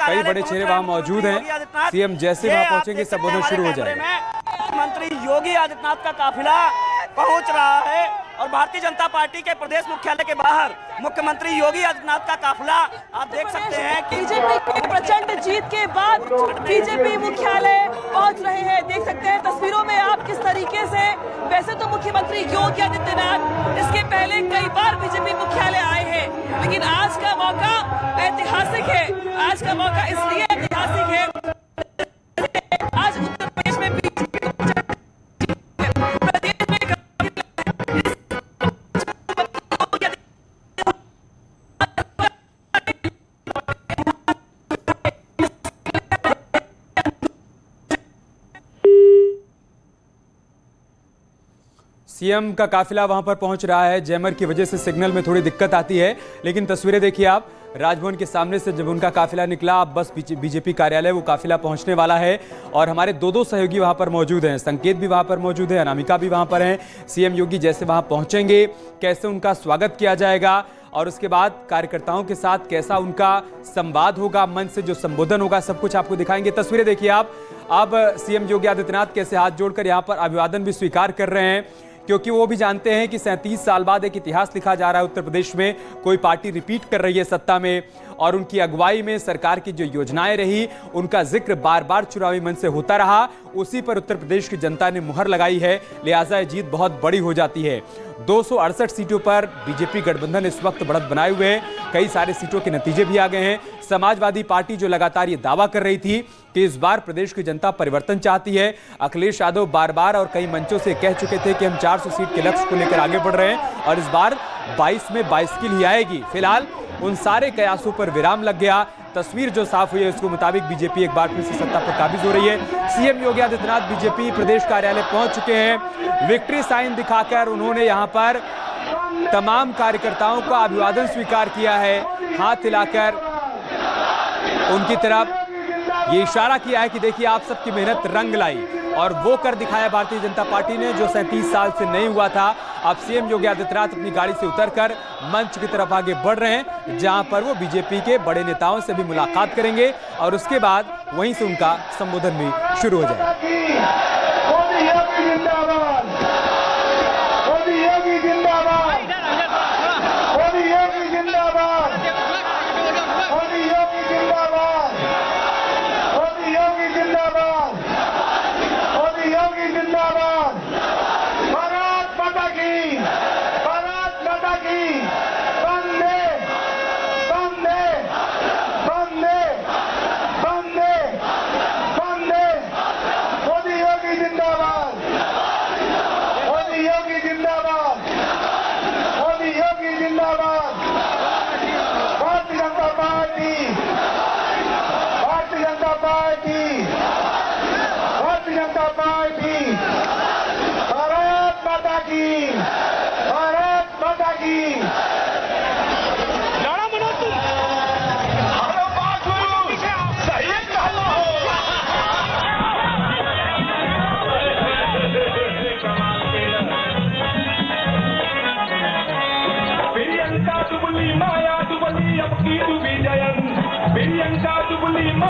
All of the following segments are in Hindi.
कई बड़े चेहरे वहां मौजूद हैं। सीएम जैसे वहां पहुंचेंगे संबोधन शुरू हो जाएगा। मुख्यमंत्री योगी आदित्यनाथ का काफिला पहुंच रहा है और भारतीय जनता पार्टी के प्रदेश मुख्यालय के बाहर मुख्यमंत्री योगी आदित्यनाथ का काफिला आप देख सकते हैं कि बीजेपी की प्रचंड जीत के बाद बीजेपी मुख्यालय पहुंच रहे हैं। देख सकते हैं तस्वीरों में आप किस तरीके से, वैसे तो मुख्यमंत्री योगी आदित्यनाथ इसके पहले कई बार बीजेपी मुख्यालय आए हैं, लेकिन आज का मौका ऐतिहासिक है। आज का मौका इसलिए ऐतिहासिक है, आज उत्तर प्रदेश में सीएम का काफिला वहां पर पहुंच रहा है। जैमर की वजह से सिग्नल में थोड़ी दिक्कत आती है, लेकिन तस्वीरें देखिए आप, राजभवन के सामने से जब उनका काफिला निकला, अब बस बीजेपी कार्यालय वो काफिला पहुंचने वाला है। और हमारे दो सहयोगी वहां पर मौजूद हैं, संकेत भी वहां पर मौजूद है, अनामिका भी वहां पर हैं। सीएम योगी जैसे वहां पहुंचेंगे, कैसे उनका स्वागत किया जाएगा और उसके बाद कार्यकर्ताओं के साथ कैसा उनका संवाद होगा, मंच से जो संबोधन होगा, सब कुछ आपको दिखाएंगे। तस्वीरें देखिए आप, अब सीएम योगी आदित्यनाथ कैसे हाथ जोड़कर यहाँ पर अभिवादन भी स्वीकार कर रहे हैं, क्योंकि वो भी जानते हैं कि 37 साल बाद एक इतिहास लिखा जा रहा है। उत्तर प्रदेश में कोई पार्टी रिपीट कर रही है सत्ता में, और उनकी अगुवाई में सरकार की जो योजनाएं रही उनका जिक्र बार बार चुनावी मंच से होता रहा, उसी पर उत्तर प्रदेश की जनता ने मुहर लगाई है। लिहाजा ये जीत बहुत बड़ी हो जाती है। 268 सीटों पर बीजेपी गठबंधन इस वक्त बढ़त बनाए हुए हैं। कई सारे सीटों के नतीजे भी आ गए हैं। समाजवादी पार्टी जो लगातार ये दावा कर रही थी कि इस बार प्रदेश की जनता परिवर्तन चाहती है, अखिलेश यादव बार बार और कई मंचों से कह चुके थे कि हम 400 सीट के लक्ष्य को लेकर आगे बढ़ रहे हैं और इस बार 22 में 22 की ही आएगी। फिलहाल उन सारे कयासों पर विराम लग गया। तस्वीर जो साफ हुई है उसके मुताबिक बीजेपी एक बार फिर से सत्ता पर काबिज हो रही है। सीएम योगी आदित्यनाथ बीजेपी प्रदेश कार्यालय पहुंच चुके हैं। विक्ट्री साइन दिखाकर उन्होंने यहां पर तमाम कार्यकर्ताओं का अभिवादन स्वीकार किया है। हाथ हिलाकर उनकी तरफ ये इशारा किया है कि देखिए आप सबकी मेहनत रंग लाई, और वो कर दिखाया भारतीय जनता पार्टी ने जो 37 साल से नहीं हुआ था। अब सीएम योगी आदित्यनाथ अपनी गाड़ी से उतरकर मंच की तरफ आगे बढ़ रहे हैं, जहां पर वो बीजेपी के बड़े नेताओं से भी मुलाकात करेंगे और उसके बाद वहीं से उनका संबोधन भी शुरू हो जाएगा।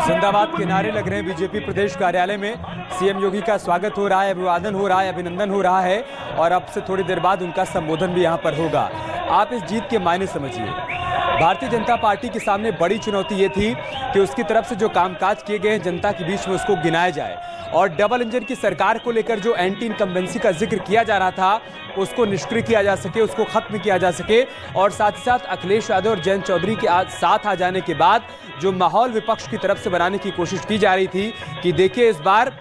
जिंदाबाद के नारे लग रहे हैं बीजेपी प्रदेश कार्यालय में। सीएम योगी का स्वागत हो रहा है, अभिवादन हो रहा है, अभिनंदन हो रहा है और अब से थोड़ी देर बाद उनका संबोधन भी यहां पर होगा। आप इस जीत के मायने समझिए। भारतीय जनता पार्टी के सामने बड़ी चुनौती ये थी कि उसकी तरफ से जो कामकाज किए गए हैं जनता के बीच में उसको गिनाया जाए, और डबल इंजन की सरकार को लेकर जो एंटी इनकम्बेंसी का जिक्र किया जा रहा था उसको निष्क्रिय किया जा सके, उसको खत्म किया जा सके। और साथ ही साथ अखिलेश यादव और जयंत चौधरी के साथ आ जाने के बाद जो माहौल विपक्ष की तरफ से बनाने की कोशिश की जा रही थी कि देखिए इस बार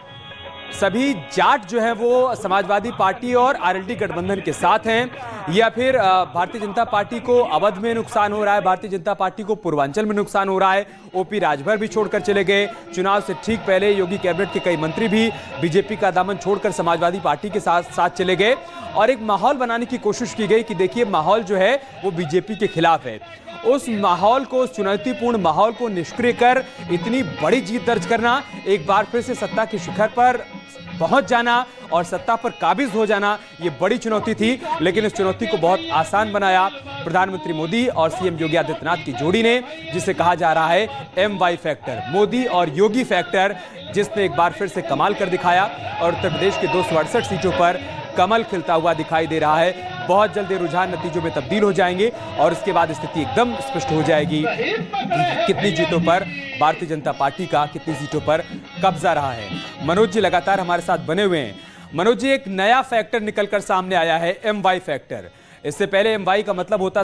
सभी जाट जो है वो समाजवादी पार्टी और आरएलडी गठबंधन के साथ हैं, या फिर भारतीय जनता पार्टी को अवध में नुकसान हो रहा है, भारतीय जनता पार्टी को पूर्वांचल में नुकसान हो रहा है। ओपी राजभर भी छोड़कर चले गए। चुनाव से ठीक पहले योगी कैबिनेट के कई मंत्री भी बीजेपी का दामन छोड़कर समाजवादी पार्टी के साथ चले गए और एक माहौल बनाने की कोशिश की गई कि देखिए माहौल जो है वो बीजेपी के खिलाफ है। उस माहौल को, उस चुनौतीपूर्ण माहौल को निष्क्रिय कर इतनी बड़ी जीत दर्ज करना, एक बार फिर से सत्ता के शिखर पर पहुंच जाना और सत्ता पर काबिज हो जाना ये बड़ी चुनौती थी, लेकिन इस चुनौती को बहुत आसान बनाया प्रधानमंत्री मोदी और सीएम योगी आदित्यनाथ की जोड़ी ने, जिसे कहा जा रहा है MY फैक्टर, मोदी और योगी फैक्टर, जिसने एक बार फिर से कमाल कर दिखाया और उत्तर प्रदेश की 268 सीटों पर कमल खिलता हुआ दिखाई दे रहा है। बहुत जल्द ये रुझान नतीजों में तब्दील हो जाएंगे और इसके बाद स्थिति एकदम स्पष्ट हो जाएगी कितनी सीटों पर भारतीय जनता पार्टी का कितनी सीटों पर कब्जा रहा है। मनोज जी लगातार हमारे साथ बने हुए हैं। मनोज जी, एक नया फैक्टर निकलकर सामने आया है, MY फैक्टर। इससे पहले MY का मतलब होता